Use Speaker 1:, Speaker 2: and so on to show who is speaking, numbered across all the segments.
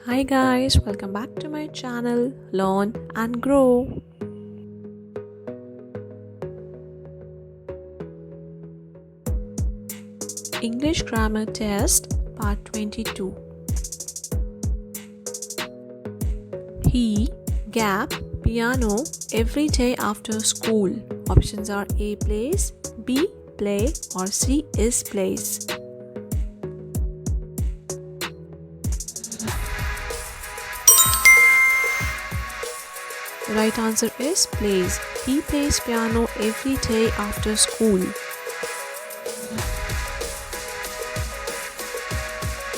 Speaker 1: Hi guys, welcome back to my channel Learn and Grow. English Grammar Test Part 22. He gap piano every day after school. Options are A plays, B play or C is plays. The right answer is plays. He plays piano every day after school.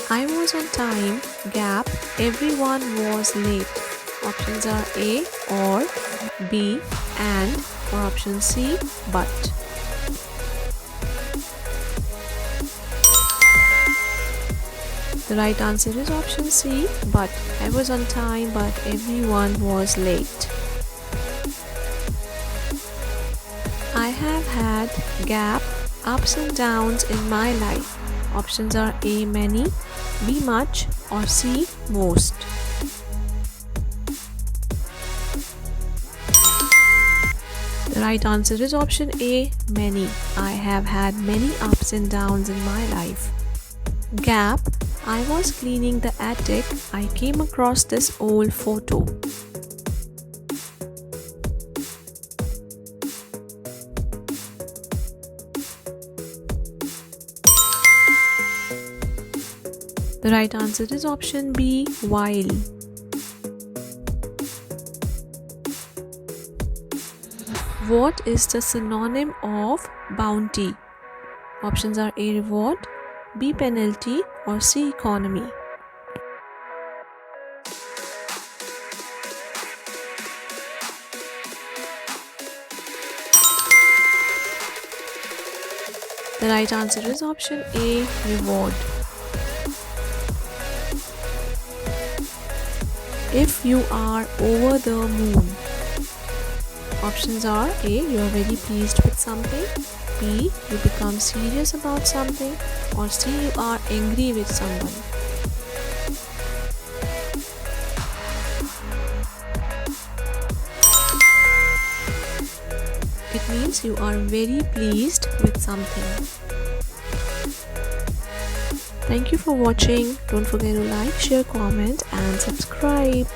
Speaker 1: I was on time, gap, everyone was late. Options are A or B and or option C but. The right answer is option C but. I was on time but everyone was late. I have had gap, ups and downs in my life. Options are A many, B much or C most. The right answer is option A many. I have had many ups and downs in my life. Gap, I was cleaning the attic. I came across this old photo. The right answer is option B, while. What is the synonym of bounty? Options are A reward, B penalty or C economy. The right answer is option A, reward. If you are over the moon. Options are A, you are very pleased with something, B, you become serious about something, or C, you are angry with someone. It means you are very pleased with something. Thank you for watching. Don't forget to like, share, comment and subscribe.